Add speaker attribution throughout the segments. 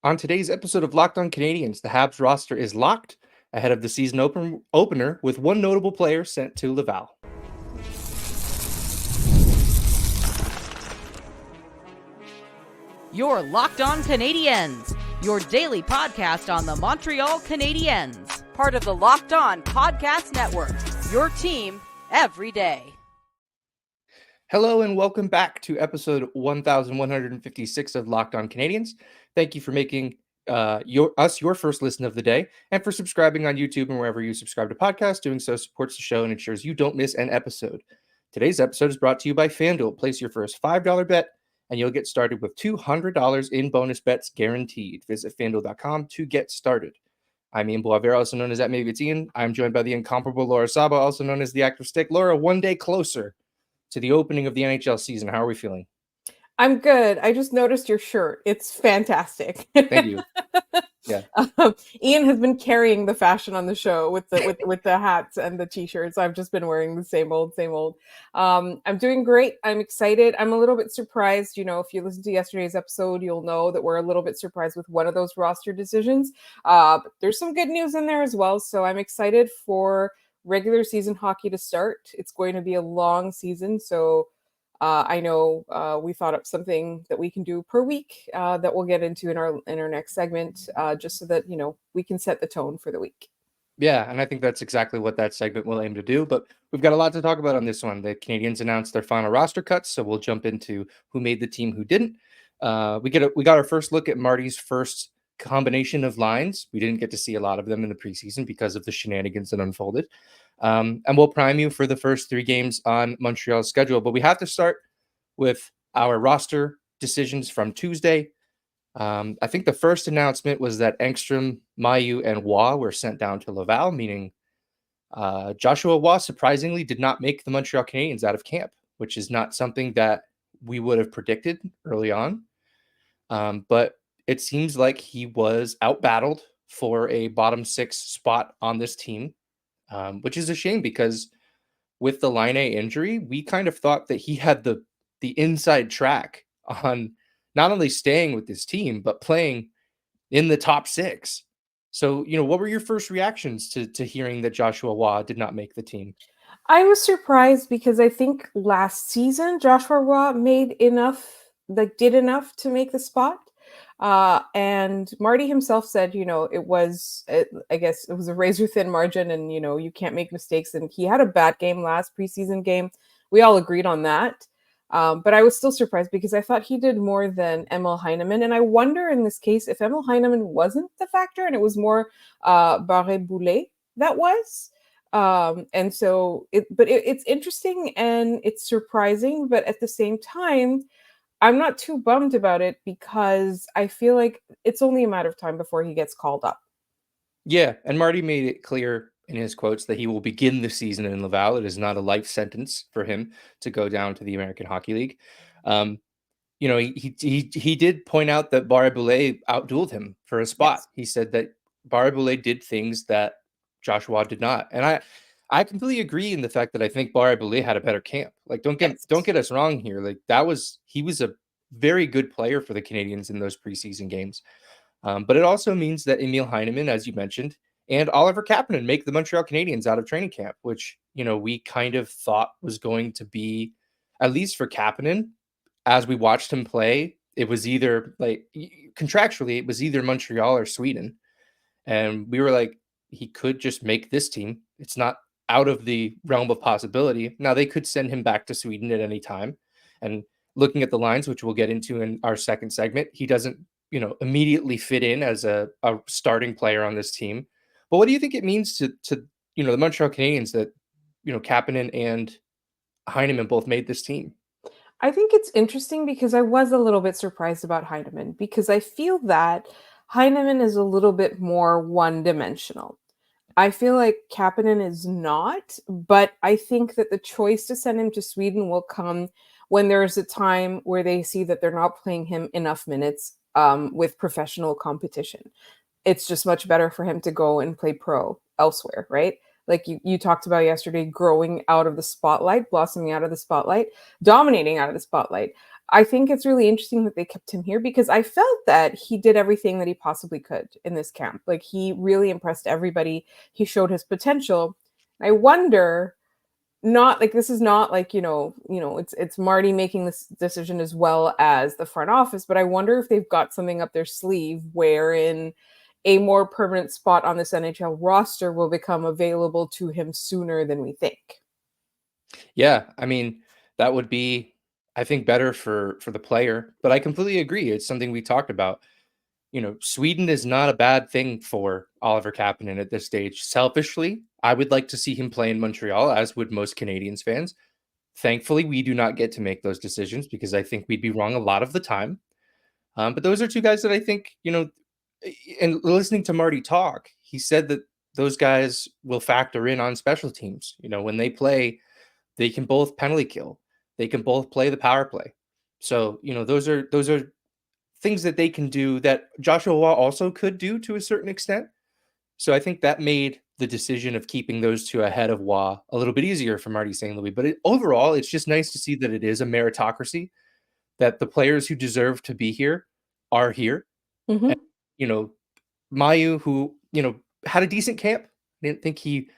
Speaker 1: On today's episode of Locked On Canadiens, the Habs roster is locked ahead of the season opener with one notable player sent to Laval.
Speaker 2: You're Locked On Canadiens, your daily podcast on the Montreal Canadiens, part of the Locked On Podcast Network, your team every day.
Speaker 1: Hello and welcome back to episode 1156 of Locked On Canadiens. Thank you for making your first listen of the day and for subscribing on YouTube and wherever you subscribe to podcasts. Doing so supports the show and ensures you don't miss an episode. Today's episode is brought to you by FanDuel. Place your first $5 bet and you'll get started with $200 in bonus bets guaranteed. Visit FanDuel.com to get started. I'm Ian Boisvert, also known as that Maybe It's Ian. I'm joined by the incomparable Laura Saba, also known as the Active Stick. Laura, one day closer to the opening of the NHL season. How are we feeling?
Speaker 3: I'm good. I just noticed your shirt. It's fantastic.
Speaker 1: Thank you. Yeah.
Speaker 3: Ian has been carrying the fashion on the show with the hats and the t-shirts. I've just been wearing the same old. I'm doing great. I'm excited. I'm a little bit surprised. You know, if you listen to yesterday's episode, you'll know that we're a little bit surprised with one of those roster decisions. But there's some good news in there as well. So I'm excited for regular season hockey to start. It's going to be a long season. So I know we thought up something that we can do per week that we'll get into in our next segment, just so that, you know, we can set the tone for the week.
Speaker 1: Yeah, and I think that's exactly what that segment will aim to do. But we've got a lot to talk about on this one. The Canadiens announced their final roster cuts, so we'll jump into who made the team, who didn't. We got our first look at Marty's first combination of lines. We didn't get to see a lot of them in the preseason because of the shenanigans that unfolded. And we'll prime you for the first 3 games on Montreal's schedule. But we have to start with our roster decisions from Tuesday. I think the first announcement was that Engstrom, Mailloux, and Waugh were sent down to Laval, meaning Joshua Waugh surprisingly did not make the Montreal Canadiens out of camp, which is not something that we would have predicted early on. But it seems like he was outbattled for a bottom 6 spot on this team. Which is a shame because with the Line A injury, we kind of thought that he had the inside track on not only staying with this team, but playing in the top 6. So, you know, what were your first reactions to hearing that Joshua Waugh did not make the team?
Speaker 3: I was surprised because I think last season Joshua Waugh did enough to make the spot. And Marty himself said, you know, I guess it was a razor thin margin and, you know, you can't make mistakes. And he had a bad game last preseason game. We all agreed on that. But I was still surprised because I thought he did more than Emil Heineman. And I wonder in this case, if Emil Heineman wasn't the factor and it was more, Barré-Boulet that was. And so it's interesting and it's surprising, but at the same time, I'm not too bummed about it because I feel like it's only a matter of time before he gets called up.
Speaker 1: Yeah, and Marty made it clear in his quotes that he will begin the season in Laval. It is not a life sentence for him to go down to the American Hockey League. You know, he did point out that Barré-Boulet outdueled him for a spot. Yes. He said that Barré-Boulet did things that Joshua did not. And I completely agree in the fact that I think Barré-Boulet had a better camp. Like, don't get us wrong here. Like, he was a very good player for the Canadiens in those preseason games. But it also means that Emil Heineman, as you mentioned, and Oliver Kapanen make the Montreal Canadiens out of training camp, which, you know, we kind of thought was going to be, at least for Kapanen, as we watched him play, it was either contractually, it was either Montreal or Sweden. And we were like, he could just make this team. It's not out of the realm of possibility. Now, they could send him back to Sweden at any time. And looking at the lines, which we'll get into in our second segment, he doesn't, you know, immediately fit in as a starting player on this team. But what do you think it means to you know, the Montreal Canadiens that, you know, Kapanen and Heineman both made this team?
Speaker 3: I think it's interesting because I was a little bit surprised about Heineman because I feel that Heineman is a little bit more one-dimensional. I feel like Kapanen is not, but I think that the choice to send him to Sweden will come when there's a time where they see that they're not playing him enough minutes with professional competition. It's just much better for him to go and play pro elsewhere, right? Like you talked about yesterday, growing out of the spotlight, blossoming out of the spotlight, dominating out of the spotlight. I think it's really interesting that they kept him here because I felt that he did everything that he possibly could in this camp. Like he really impressed everybody. He showed his potential. I wonder, not like this is not like it's Marty making this decision as well as the front office, but I wonder if they've got something up their sleeve wherein a more permanent spot on this NHL roster will become available to him sooner than we think.
Speaker 1: Yeah, I mean, that would be, I think, better for the player. But I completely agree. It's something we talked about. Sweden is not a bad thing for Oliver Kapanen at this stage. Selfishly, I would like to see him play in Montreal, as would most Canadiens fans. Thankfully, we do not get to make those decisions because I think we'd be wrong a lot of the time. But those are two guys that I think, and listening to Marty talk, he said that those guys will factor in on special teams. When they play, they can both penalty kill. They can both play the power play. So, those are things that they can do that Joshua Waugh also could do to a certain extent. So I think that made the decision of keeping those two ahead of Waugh a little bit easier for Marty St. Louis. But overall, it's just nice to see that it is a meritocracy, that the players who deserve to be here are here.
Speaker 3: Mm-hmm.
Speaker 1: And, Mayu, who, had a decent camp. I didn't think he,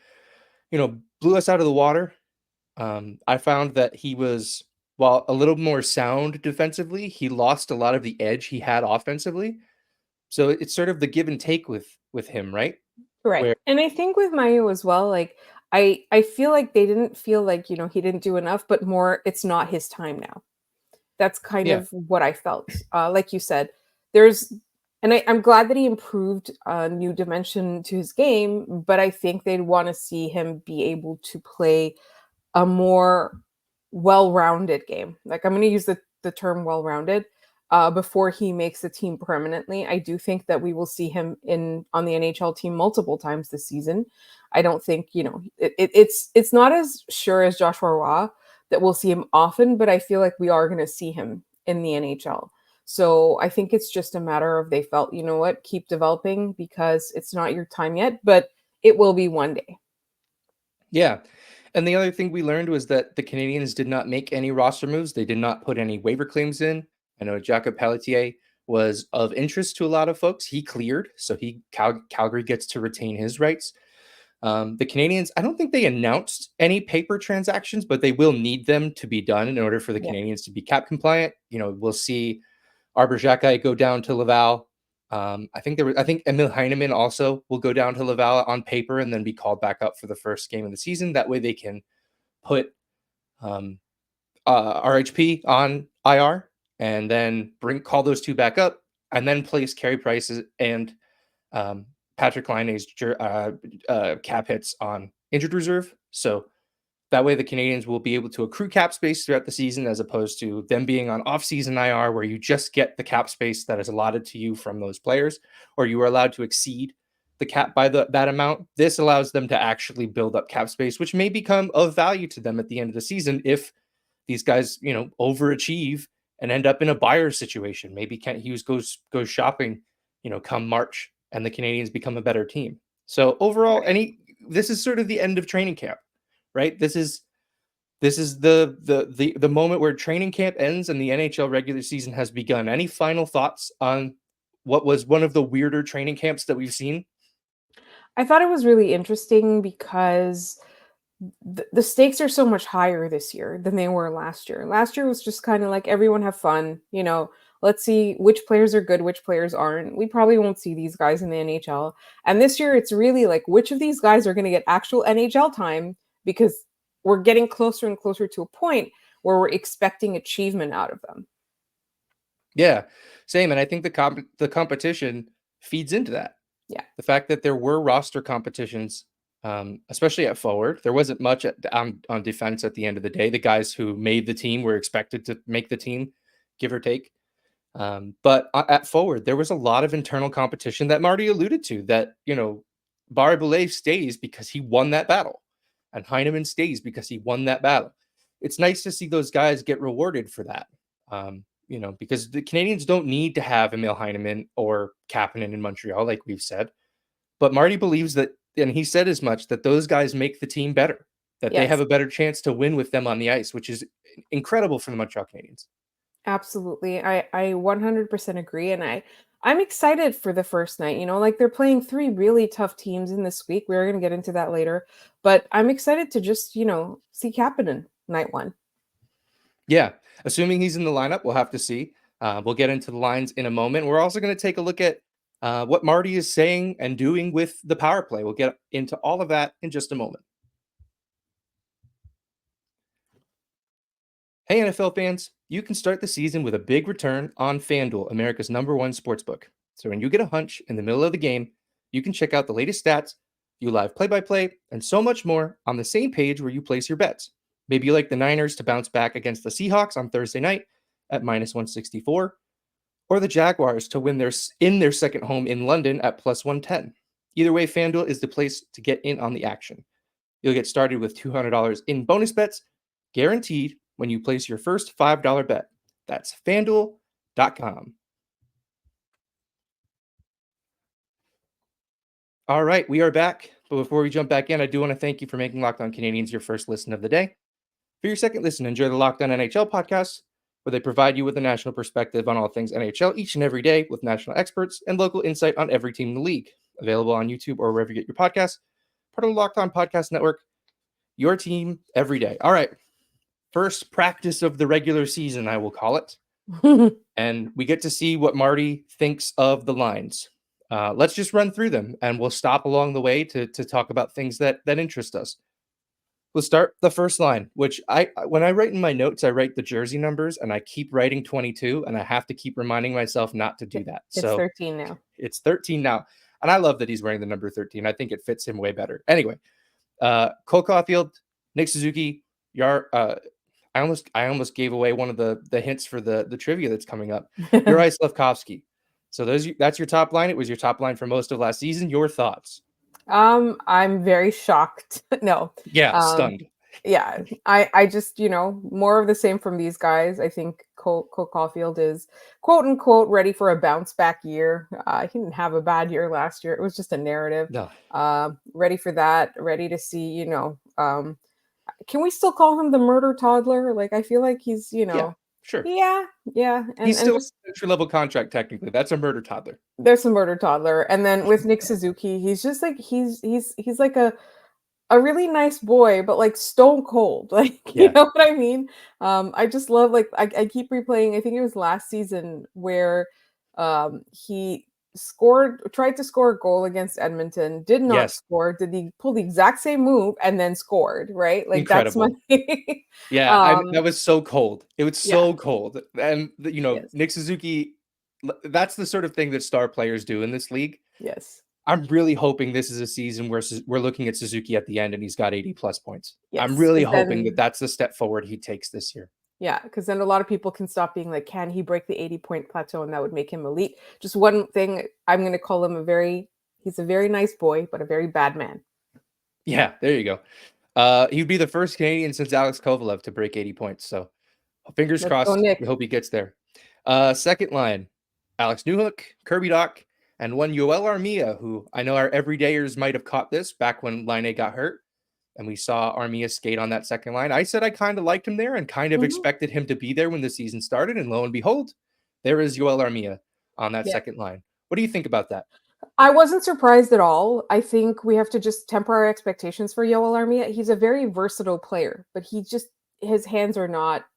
Speaker 1: blew us out of the water. I found that he was, while a little more sound defensively, he lost a lot of the edge he had offensively. So it's sort of the give and take with him, right?
Speaker 3: Right.
Speaker 1: Where
Speaker 3: And I think with Mayu as well, like I feel like they didn't feel like, he didn't do enough, but more it's not his time now. That's kind
Speaker 1: Yeah.
Speaker 3: of what I felt. Like you said, I'm glad that he improved a new dimension to his game, but I think they'd want to see him be able to play a more well-rounded game. Like I'm going to use the term well-rounded before he makes the team permanently. I do think that we will see him on the NHL team multiple times this season. I don't think it's not as sure as Joshua Roy that we'll see him often, but I feel like we are going to see him in the NHL. So I think it's just a matter of they felt, you know what, keep developing because it's not your time yet, but it will be one day.
Speaker 1: Yeah. And the other thing we learned was that the Canadiens did not make any roster moves. They did not put any waiver claims in. I know Jacob Pelletier was of interest to a lot of folks. He cleared, so Calgary gets to retain his rights. The Canadiens, I don't think they announced any paper transactions, but they will need them to be done in order for the Canadiens to be cap compliant. We'll see Arbor Xhekaj go down to Laval. I think Emil Heineman also will go down to Laval on paper and then be called back up for the first game of the season. That way they can put RHP on IR and then call those two back up and then place Carey Price and Patrick Laine's cap hits on injured reserve. So that way the Canadiens will be able to accrue cap space throughout the season as opposed to them being on off-season IR where you just get the cap space that is allotted to you from those players, or you are allowed to exceed the cap by that amount. This allows them to actually build up cap space, which may become of value to them at the end of the season if these guys, overachieve and end up in a buyer situation. Maybe Kent Hughes goes shopping, come March, and the Canadiens become a better team. So overall, this is sort of the end of training camp. Right. This is the moment where training camp ends and the NHL regular season has begun. Any final thoughts on what was one of the weirder training camps that we've seen?
Speaker 3: I thought it was really interesting because the stakes are so much higher this year than they were last year. Last year was just kind of like everyone have fun, let's see which players are good, which players aren't. We probably won't see these guys in the NHL. And this year it's really like which of these guys are going to get actual NHL time because we're getting closer and closer to a point where we're expecting achievement out of them.
Speaker 1: Yeah, same. And I think the competition feeds into that.
Speaker 3: Yeah.
Speaker 1: The fact that there were roster competitions, especially at forward, there wasn't much on defense at the end of the day. The guys who made the team were expected to make the team, give or take. But at forward, there was a lot of internal competition that Marty alluded to that, Barré-Boulet stays because he won that battle and Heineman stays because he won that battle. It's nice to see those guys get rewarded for that. Because the Canadiens don't need to have Emil Heineman or Kapanen in Montreal, like we've said. But Marty believes that, and he said as much, that those guys make the team better, that they have a better chance to win with them on the ice, which is incredible for the Montreal Canadiens.
Speaker 3: Absolutely. I 100% agree. And I'm excited for the first night. Like they're playing three really tough teams in this week. We're going to get into that later. But I'm excited to just, see Kapanen night one.
Speaker 1: Yeah. Assuming he's in the lineup, we'll have to see. We'll get into the lines in a moment. We're also going to take a look at what Marty is saying and doing with the power play. We'll get into all of that in just a moment. Hey, NFL fans, you can start the season with a big return on FanDuel, America's #1 sportsbook. So when you get a hunch in the middle of the game, you can check out the latest stats, view live play-by-play, and so much more on the same page where you place your bets. Maybe you like the Niners to bounce back against the Seahawks on Thursday night at -164, or the Jaguars to win in their second home in London at +110. Either way, FanDuel is the place to get in on the action. You'll get started with $200 in bonus bets, guaranteed when you place your first $5 bet. That's FanDuel.com. All right, we are back. But before we jump back in, I do want to thank you for making Locked On Canadiens your first listen of the day. For your second listen, enjoy the Locked On NHL podcast, where they provide you with a national perspective on all things NHL each and every day with national experts and local insight on every team in the league. Available on YouTube or wherever you get your podcasts. Part of the Locked On Podcast Network. Your team every day. All right. First practice of the regular season, I will call it. And we get to see what Marty thinks of the lines. Let's just run through them, and we'll stop along the way to talk about things that interest us. We'll start the first line, which when I write in my notes, I write the jersey numbers, and I keep writing 22, and I have to keep reminding myself not to do that.
Speaker 3: It's 13 now.
Speaker 1: It's 13 now, and I love that he's wearing the number 13. I think it fits him way better. Anyway, Cole Caulfield, Nick Suzuki, I almost gave away one of the hints for the trivia that's coming up. Juraj Slafkovsky. So that's your top line. It was your top line for most of last season. Your thoughts?
Speaker 3: I'm very shocked. No.
Speaker 1: Yeah, stunned.
Speaker 3: Yeah, I just, more of the same from these guys. I think Cole Caulfield is quote unquote ready for a bounce back year. He didn't have a bad year last year. It was just a narrative.
Speaker 1: No.
Speaker 3: Ready for that. Ready to see, can we still call him the murder toddler? Like, I feel like he's,
Speaker 1: Yeah, sure.
Speaker 3: Yeah. And,
Speaker 1: he's still
Speaker 3: just,
Speaker 1: an entry-level contract, technically. That's a murder toddler.
Speaker 3: There's a murder toddler. And then with Nick Suzuki, he's just like, he's like a really nice boy, but like stone cold. Like, you know what I mean? I just love, like, I keep replaying, I think it was last season where he tried to score a goal against Edmonton, did not score, pull the exact same move and then scored, right? Like,
Speaker 1: incredible.
Speaker 3: That's my
Speaker 1: that was so cold. It was so cold. And Nick Suzuki, that's the sort of thing that star players do in this league.
Speaker 3: Yes.
Speaker 1: I'm really hoping this is a season where we're looking at Suzuki at the end and he's got 80 plus points.
Speaker 3: Yes,
Speaker 1: I'm really hoping that that's the step forward he takes this year.
Speaker 3: Yeah, because then a lot of people can stop being like, can he break the 80-point plateau? And that would make him elite. Just one thing, I'm going to call him he's a very nice boy, but a very bad man.
Speaker 1: Yeah, there you go. He'd be the first Canadian since Alex Kovalev to break 80 points. So fingers crossed. We hope he gets there. Second line, Alex Newhook, Kirby Dach, and one Joel Armia, who I know our everydayers might have caught this back when Laine got hurt. And we saw Armia skate on that second line. I said I kind of liked him there and kind of expected him to be there when the season started. And lo and behold, there is Joel Armia on that second line. What do you think about that?
Speaker 3: I wasn't surprised at all. I think we have to just temper our expectations for Joel Armia. He's a very versatile player, but his hands are not,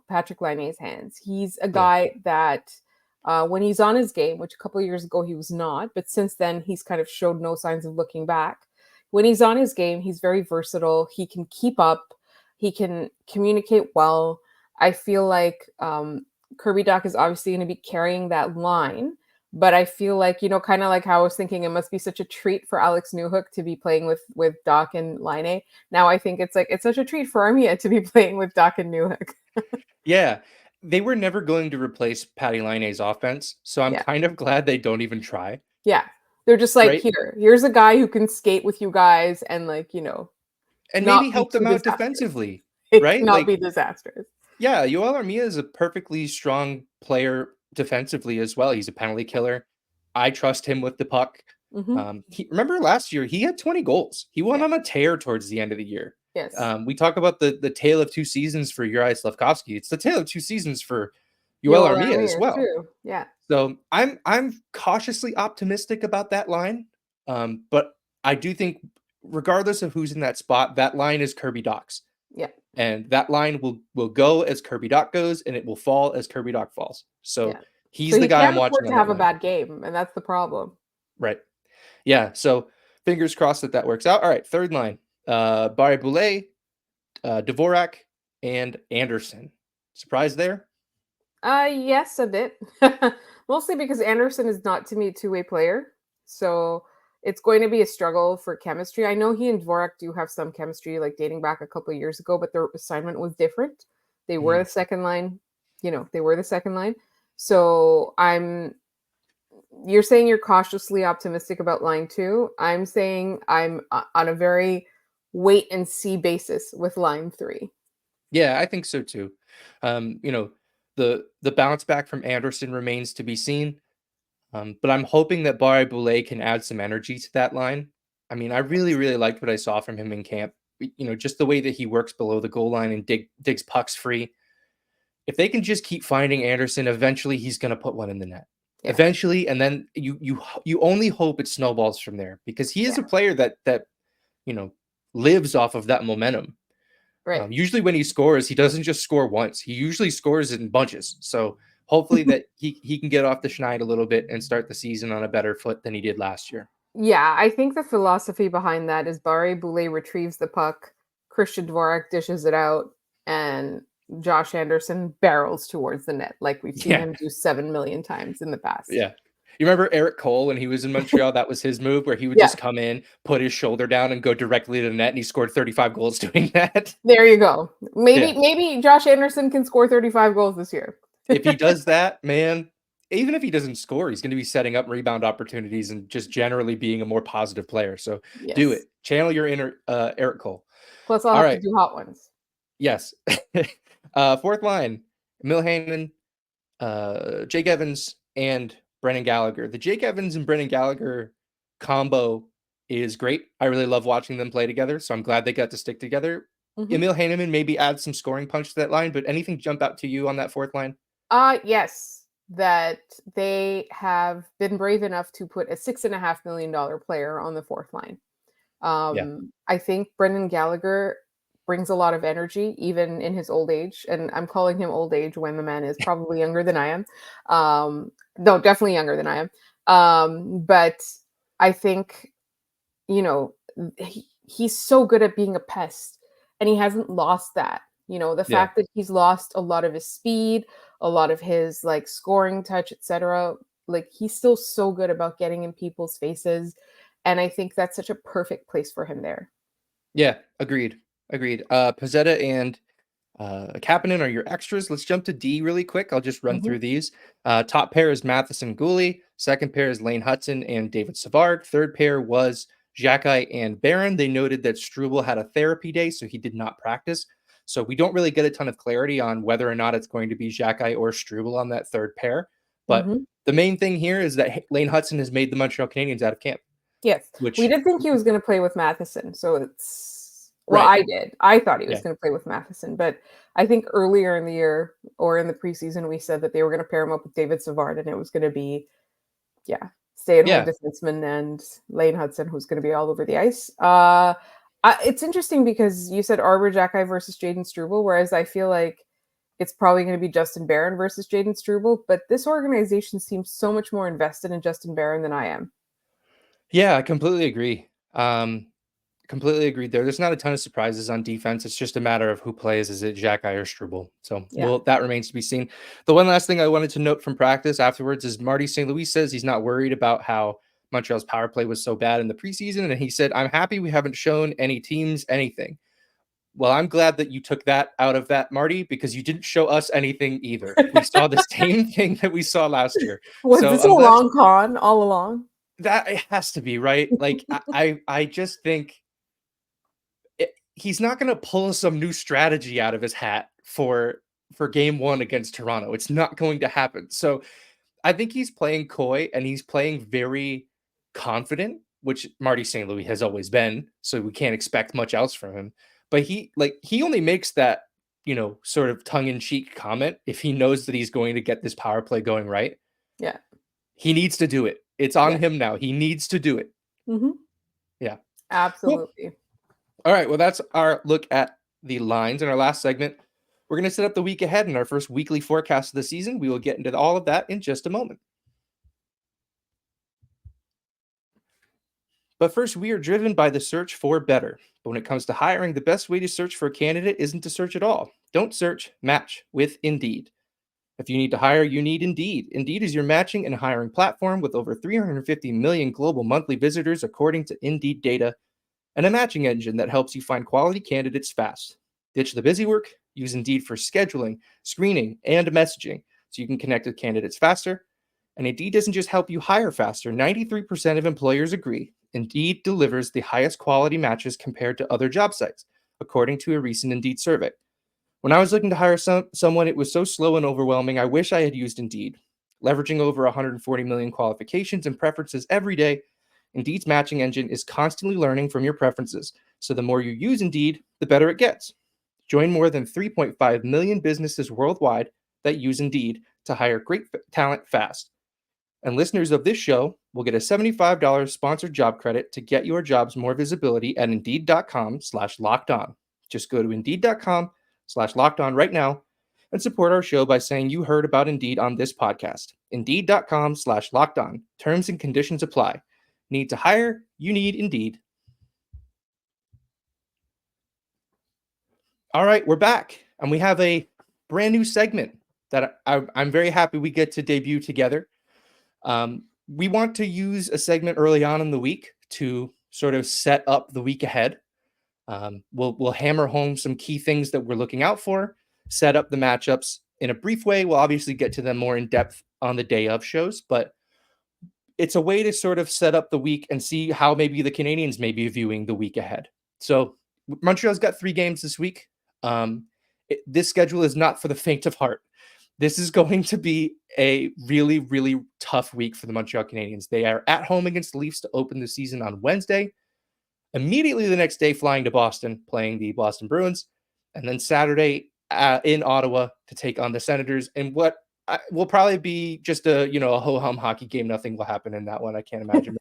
Speaker 3: Patrick Laine's hands. He's a guy that when he's on his game, which a couple of years ago he was not, but since then he's kind of showed no signs of looking back. When he's on his game, he's very versatile. He can keep up. He can communicate well. I feel like Kirby Dach is obviously going to be carrying that line, but I feel like, kind of like how I was thinking it must be such a treat for Alex Newhook to be playing with Dach and Laine. Now I think it's such a treat for Armia to be playing with Dach and Newhook.
Speaker 1: Yeah. They were never going to replace Patty Laine's offense, so I'm kind of glad they don't even try.
Speaker 3: Yeah. They're just like, here's a guy who can skate with you guys and
Speaker 1: and maybe help them out defensively, right?
Speaker 3: Not be disastrous.
Speaker 1: Yeah, Joel Armia is a perfectly strong player defensively as well. He's a penalty killer. I trust him with the puck. Remember last year, he had 20 goals. He went on a tear towards the end of the year.
Speaker 3: Yes.
Speaker 1: We talk about the tale of two seasons for Juraj Slafkovsky. It's the tale of two seasons for Joel Armia as well.
Speaker 3: too. Yeah.
Speaker 1: So I'm cautiously optimistic about that line. But I do think regardless of who's in that spot, that line is Kirby Dach's.
Speaker 3: Yeah.
Speaker 1: And that line will go as Kirby Dach goes, and it will fall as Kirby Dach falls. So
Speaker 3: Yeah.
Speaker 1: he's
Speaker 3: So
Speaker 1: the
Speaker 3: he
Speaker 1: guy I'm
Speaker 3: can't
Speaker 1: watching
Speaker 3: afford
Speaker 1: on
Speaker 3: to
Speaker 1: that
Speaker 3: have a
Speaker 1: line.
Speaker 3: bad game, and that's the problem.
Speaker 1: Right. Yeah. So fingers crossed that works out. All right. Third line. Barry Boulet, Dvorak, and Anderson. Surprise there?
Speaker 3: Yes, a bit. Mostly because Anderson is not to me a two-way player. So it's going to be a struggle for chemistry. I know he and Dvorak do have some chemistry, like dating back a couple of years ago, but their assignment was different. They were the second line. They were the second line. So you're saying you're cautiously optimistic about line two. I'm saying I'm on a very wait and see basis with line three.
Speaker 1: Yeah, I think so too. The bounce back from Anderson remains to be seen. But I'm hoping that Barry Boulet can add some energy to that line. I mean, I really, really liked what I saw from him in camp. Just the way that he works below the goal line and digs pucks free. If they can just keep finding Anderson, eventually he's going to put one in the net.
Speaker 3: Yeah.
Speaker 1: Eventually, and then you only hope it snowballs from there because he is a player that lives off of that momentum.
Speaker 3: Right.
Speaker 1: Usually when he scores, he doesn't just score once. He usually scores in bunches. So hopefully that he can get off the schneid a little bit and start the season on a better foot than he did last year.
Speaker 3: Yeah, I think the philosophy behind that is Barry Boulet retrieves the puck, Christian Dvorak dishes it out, and Josh Anderson barrels towards the net like we've seen him do 7 million times in the past.
Speaker 1: Yeah. You remember Eric Cole when he was in Montreal? That was his move where he would just come in, put his shoulder down, and go directly to the net, and he scored 35 goals doing that.
Speaker 3: There you go. Maybe Josh Anderson can score 35 goals this year.
Speaker 1: If he does that, man, even if he doesn't score, he's going to be setting up rebound opportunities and just generally being a more positive player. So do it. Channel your inner Eric Cole.
Speaker 3: Plus, I'll have to do hot ones.
Speaker 1: Yes. Fourth line, Emil Heineman, Jake Evans, and Brendan Gallagher. The Jake Evans and Brendan Gallagher combo is great. I really love watching them play together, so I'm glad they got to stick together. Emil Heineman maybe adds some scoring punch to that line, but anything jump out to you on that fourth line?
Speaker 3: Yes, that they have been brave enough to put a $6.5 million player on the fourth line. I think Brendan Gallagher brings a lot of energy, even in his old age. And I'm calling him old age when the man is probably younger than I am. No, definitely younger than I am. But I think, he's so good at being a pest, and he hasn't lost that. The fact that he's lost a lot of his speed, a lot of his scoring touch, etc. He's still so good about getting in people's faces. And I think that's such a perfect place for him there.
Speaker 1: Yeah, agreed. Pezzetta and Kapanen are your extras. Let's jump to D really quick. I'll just run through these. Top pair is Matheson Gooley. Second pair is Lane Hudson and David Savard. Third pair was Xhekaj and Barron. They noted that Struble had a therapy day, so he did not practice. So we don't really get a ton of clarity on whether or not it's going to be Xhekaj or Struble on that third pair. But the main thing here is that Lane Hudson has made the Montreal Canadiens out of camp.
Speaker 3: Yes. We did think he was going to play with Matheson. So it's... Well, I did. I thought he was going to play with Matheson. But I think earlier in the year or in the preseason, we said that they were going to pair him up with David Savard. And it was going to be, stay-at-home defenseman and Lane Hudson, who's going to be all over the ice. It's interesting because you said Arber Xhekaj versus Jaden Struble, whereas I feel like it's probably going to be Justin Barron versus Jaden Struble. But this organization seems so much more invested in Justin Barron than I am.
Speaker 1: Yeah, I completely agree. Completely agreed there. There's not a ton of surprises on defense. It's just a matter of who plays. Is it Xhekaj or Struble? So that remains to be seen. The one last thing I wanted to note from practice afterwards is Marty St. Louis says he's not worried about how Montreal's power play was so bad in the preseason. And he said, I'm happy we haven't shown any teams anything. Well, I'm glad that you took that out of that, Marty, because you didn't show us anything either. We saw the same thing that we saw last year.
Speaker 3: Was this a long con all along?
Speaker 1: That it has to be, right? I just think he's not going to pull some new strategy out of his hat for game one against Toronto. It's not going to happen. So I think he's playing coy and he's playing very confident, which Marty St. Louis has always been. So we can't expect much else from him. But he only makes that sort of tongue-in-cheek comment, if he knows that he's going to get this power play going right,
Speaker 3: Yeah.
Speaker 1: he needs to do it. It's on
Speaker 3: Yeah.
Speaker 1: him now. He needs to do it.
Speaker 3: Mm-hmm.
Speaker 1: Yeah.
Speaker 3: Absolutely.
Speaker 1: Cool. All right. Well, that's our look at the lines in our last segment. We're going to set up the week ahead in our first weekly forecast of the season. We will get into all of that in just a moment. But first, we are driven by the search for better. But when it comes to hiring, the best way to search for a candidate isn't to search at all. Don't search, match with Indeed. If you need to hire, you need Indeed. Indeed is your matching and hiring platform with over 350 million global monthly visitors, according to Indeed data, and a matching engine that helps you find quality candidates fast. Ditch the busy work. Use Indeed for scheduling, screening, and messaging so you can connect with candidates faster. And Indeed doesn't just help you hire faster. 93% of employers agree Indeed delivers the highest quality matches compared to other job sites, according to a recent Indeed survey. When I was looking to hire someone, it was so slow and overwhelming. I wish I had used Indeed. Leveraging over 140 million qualifications and preferences every day, Indeed's matching engine is constantly learning from your preferences. So the more you use Indeed, the better it gets. Join more than 3.5 million businesses worldwide that use Indeed to hire great talent fast. And listeners of this show will get a $75 sponsored job credit to get your jobs more visibility at Indeed.com/lockedon. Just go to Indeed.com/lockedon right now and support our show by saying you heard about Indeed on this podcast. Indeed.com/lockedon. Terms and conditions apply. Need to hire? You need Indeed. All right, we're back, and we have a brand new segment that I'm very happy we get to debut together. We want to use a segment early on in the week to sort of set up the week ahead. We'll hammer home some key things that we're looking out for, set up the matchups in a brief way. We'll obviously get to them more in depth on the day of shows, but it's a way to sort of set up the week and see how maybe the Canadiens may be viewing the week ahead. So Montreal's got 3 games this week. This schedule is not for the faint of heart. This is going to be a really, really tough week for the Montreal Canadiens. They are at home against the Leafs to open the season on Wednesday. Immediately the next day, flying to Boston, playing the Boston Bruins. And then Saturday in Ottawa to take on the Senators. And what will probably be just a ho-hum hockey game. Nothing will happen in that one. I can't imagine.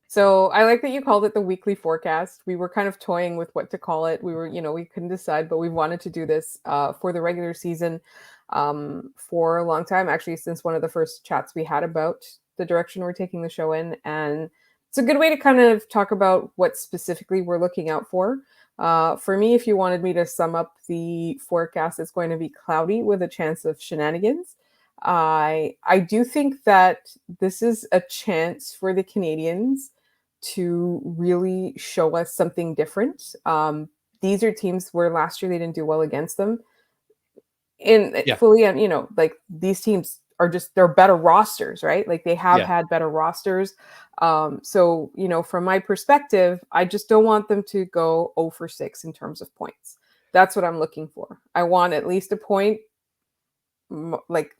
Speaker 3: So I like that you called it the weekly forecast. We were kind of toying with what to call it. We were, we couldn't decide, but we wanted to do this for the regular season for a long time, actually, since one of the first chats we had about the direction we're taking the show in. And it's a good way to kind of talk about what specifically we're looking out for. For me, if you wanted me to sum up the forecast, it's going to be cloudy with a chance of shenanigans. I do think that this is a chance for the Canadiens to really show us something different. These are teams where last year they didn't do well against them. Fully, and like these teams are they're better rosters, right? Like they have had better rosters. So, from my perspective, I just don't want them to go 0 for 6 in terms of points. That's what I'm looking for. I want at least a point. Like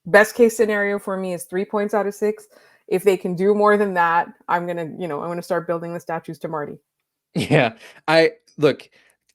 Speaker 3: best case scenario for me is 3 points out of 6. If they can do more than that, I'm gonna start building the statues to Marty.
Speaker 1: Yeah,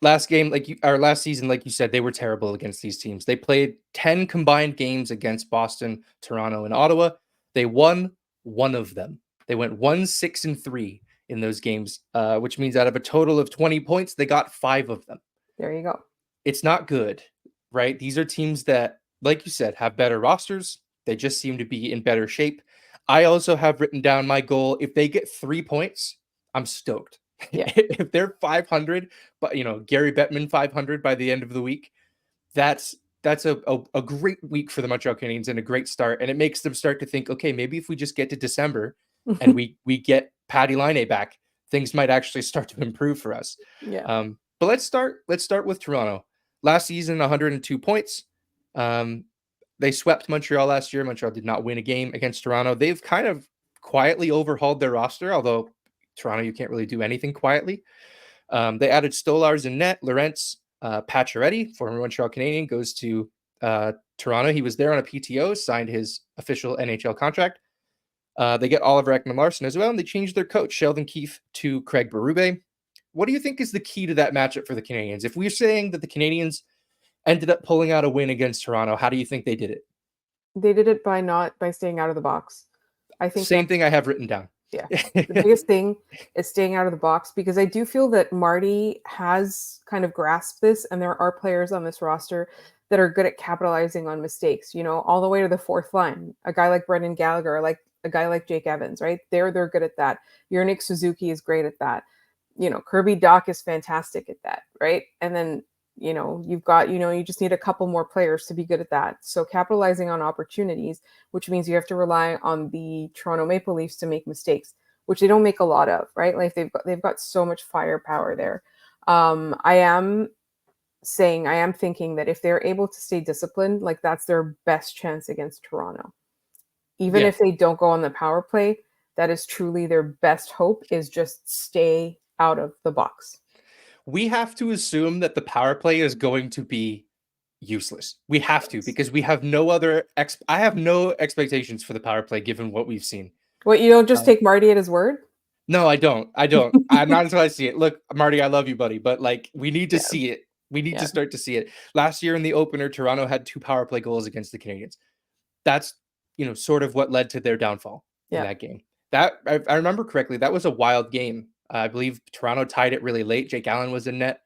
Speaker 1: last game, last season, like you said, they were terrible against these teams. They played 10 combined games against Boston, Toronto, and Ottawa. They won one of them. They went 1-6-3 in those games, which means out of a total of 20 points, they got 5 of them.
Speaker 3: There you go.
Speaker 1: It's not good, right? These are teams that, like you said, have better rosters. They just seem to be in better shape. I also have written down my goal. If they get 3 points, I'm stoked.
Speaker 3: Yeah.
Speaker 1: If they're 500, but Gary Bettman 500 by the end of the week, that's a great week for the Montreal Canadiens and a great start. And it makes them start to think, okay, maybe if we just get to December and we get Patty Laine back, things might actually start to improve for us.
Speaker 3: Yeah.
Speaker 1: But let's start with Toronto. Last season, 102 points. They swept Montreal last year. Montreal did not win a game against Toronto. They've kind of quietly overhauled their roster, although Toronto, you can't really do anything quietly. They added Stolars in net. Lorentz Pacioretty, former Montreal Canadian, goes to Toronto. He was there on a PTO, signed his official NHL contract. They get Oliver Ekman-Larsson as well, and they changed their coach, Sheldon Keefe, to Craig Berube. what do you think is the key to that matchup for the Canadiens? If we're saying that the Canadiens ended up pulling out a win against Toronto, how do you think they did it?
Speaker 3: They did it by staying out of the box. I think
Speaker 1: Same thing I have written down.
Speaker 3: Yeah. The biggest thing is staying out of the box, because I do feel that Marty has kind of grasped this, and there are players on this roster that are good at capitalizing on mistakes, all the way to the fourth line. A guy like Brendan Gallagher, like a guy like Jake Evans, right? They're good at that. Your Nick Suzuki is great at that. Kirby Dach is fantastic at that, right? And then you've got, you just need a couple more players to be good at that. So capitalizing on opportunities, which means you have to rely on the Toronto Maple Leafs to make mistakes, which they don't make a lot of, right? Like they've got so much firepower there. I am thinking that if they're able to stay disciplined, like that's their best chance against Toronto. Even if they don't go on the power play, that is truly their best hope, is just stay out of the box.
Speaker 1: We have to assume that the power play is going to be useless. We have to, because we have no other I have no expectations for the power play given what we've seen.
Speaker 3: What, you don't just take Marty at his word?
Speaker 1: No, I don't. I'm not until I see it. Look, Marty, I love you, buddy, but like we need to see it. We need to start to see it. Last year in the opener, Toronto had 2 power play goals against the Canadiens. That's, sort of what led to their downfall in that game. That I remember correctly, that was a wild game. I believe Toronto tied it really late. Jake Allen was in net.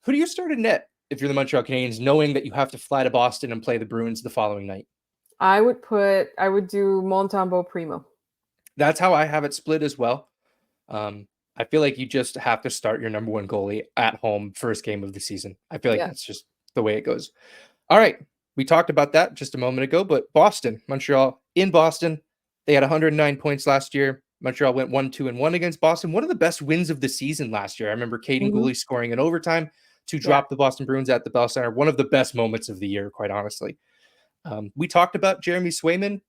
Speaker 1: Who do you start in net if you're the Montreal Canadiens, knowing that you have to fly to Boston and play the Bruins the following night?
Speaker 3: I would do Montembeault Primo.
Speaker 1: That's how I have it split as well. I feel like you just have to start your number 1 goalie at home first game of the season. I feel like that's just the way it goes. All right. We talked about that just a moment ago, but Montreal in Boston, they had 109 points last year. Montreal went 1-2-1 against Boston. One of the best wins of the season last year. I remember Caden Gooley scoring in overtime to drop the Boston Bruins at the Bell Center. One of the best moments of the year, quite honestly. We talked about Jeremy Swayman,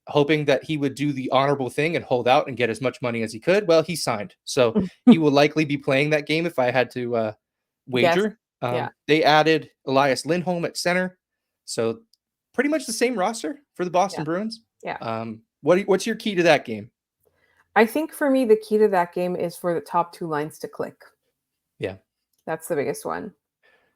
Speaker 1: hoping that he would do the honorable thing and hold out and get as much money as he could. Well, he signed. So he will likely be playing that game if I had to wager. They added Elias Lindholm at center. So pretty much the same roster for the Boston Bruins. What's your key to that game?
Speaker 3: I think for me, the key to that game is for the top 2 lines to click.
Speaker 1: Yeah.
Speaker 3: That's the biggest one.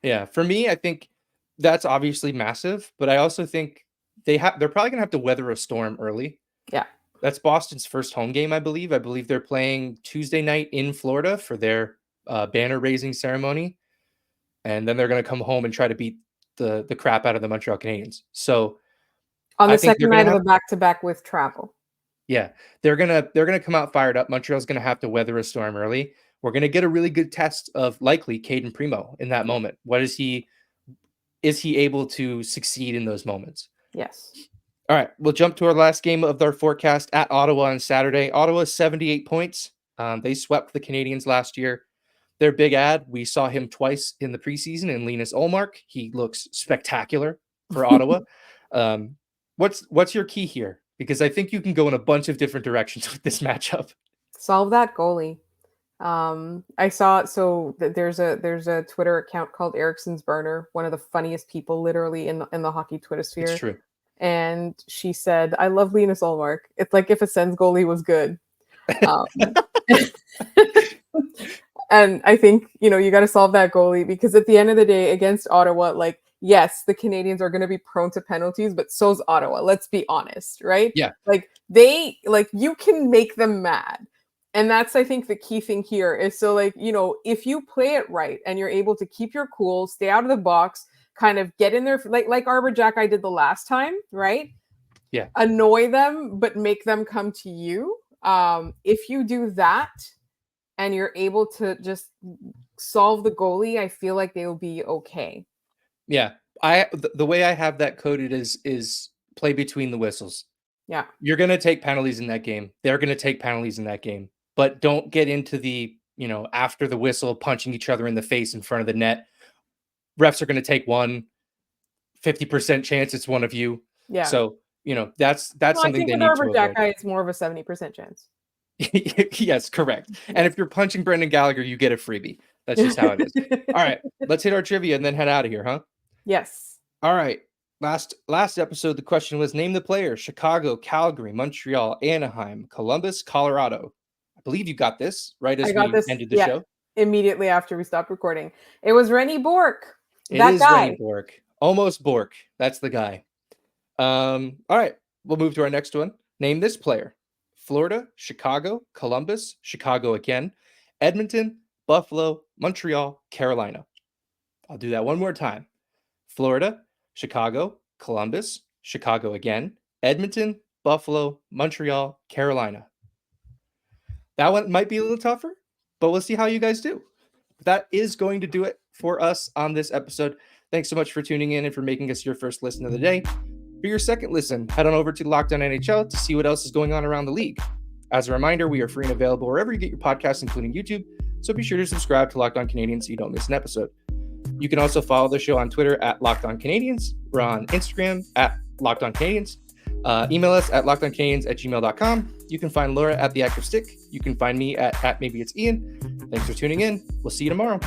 Speaker 1: Yeah. For me, I think that's obviously massive, but I also think they're probably going to have to weather a storm early.
Speaker 3: Yeah.
Speaker 1: That's Boston's first home game, I believe. I believe they're playing Tuesday night in Florida for their banner raising ceremony. And then they're going to come home and try to beat the crap out of the Montreal Canadiens. So
Speaker 3: on the second night of the back-to-back with travel.
Speaker 1: Yeah, they're gonna come out fired up. Montreal's gonna have to weather a storm early. We're gonna get a really good test of likely Caden Primo in that moment. What is he able to succeed in those moments?
Speaker 3: Yes.
Speaker 1: All right, we'll jump to our last game of our forecast at Ottawa on Saturday. Ottawa 78 points. They swept the Canadiens last year. Their big ad, we saw him twice in the preseason in Linus Ullmark. He looks spectacular for Ottawa. What's your key here? Because I think you can go in a bunch of different directions with this matchup.
Speaker 3: Solve that goalie. I saw there's a Twitter account called Ericsson's Burner, one of the funniest people literally in the hockey Twitter sphere.
Speaker 1: It's true.
Speaker 3: And she said, "I love Linus Ullmark. It's like if a Sens goalie was good." And I think you got to solve that goalie, because at the end of the day against Ottawa, like, yes, the Canadiens are going to be prone to penalties, but so's Ottawa. Let's be honest, right?
Speaker 1: Yeah.
Speaker 3: You can make them mad. And that's, I think, the key thing here is, if you play it right and you're able to keep your cool, stay out of the box, kind of get in there, like Arbor Jack I did the last time, right?
Speaker 1: Yeah.
Speaker 3: Annoy them, but make them come to you. If you do that and you're able to just solve the goalie, I feel like they will be okay.
Speaker 1: Yeah, the way I have that coded is play between the whistles.
Speaker 3: Yeah,
Speaker 1: you're going to take penalties in that game. They're going to take penalties in that game, but don't get into the after the whistle punching each other in the face in front of the net. Refs are going to take 50% chance it's one of you.
Speaker 3: Yeah.
Speaker 1: So that's something they need to avoid.
Speaker 3: Jack guy, it's more of a 70% chance.
Speaker 1: Yes, correct. And if you're punching Brendan Gallagher, you get a freebie. That's just how it is. All right, let's hit our trivia and then head out of here, huh?
Speaker 3: Yes.
Speaker 1: All right. Last episode, the question was name the players: Chicago, Calgary, Montreal, Anaheim, Columbus, Colorado. I believe you got this right as we ended the show.
Speaker 3: immediately after we stopped recording. It was Rennie Bork.
Speaker 1: It
Speaker 3: That
Speaker 1: is
Speaker 3: guy.
Speaker 1: Rennie Bork. Almost Bork. That's the guy. All right. We'll move to our next one. Name this player. Florida, Chicago, Columbus, Chicago again, Edmonton, Buffalo, Montreal, Carolina. I'll do that one more time. Florida, Chicago, Columbus, Chicago again, Edmonton, Buffalo, Montreal, Carolina. That one might be a little tougher, but we'll see how you guys do. That is going to do it for us on this episode. Thanks so much for tuning in and for making us your first listen of the day. For your second listen, head on over to Locked On NHL to see what else is going on around the league. As a reminder, we are free and available wherever you get your podcasts, including YouTube, so be sure to subscribe to Locked On Canadiens so you don't miss an episode. You can also follow the show on Twitter at Locked On Canadiens. We're on Instagram at Locked On Canadiens. Email us at lockedoncanadiens@gmail.com. You can find Laura at The Active Stick. You can find me at maybe it's Ian. Thanks for tuning in. We'll see you tomorrow.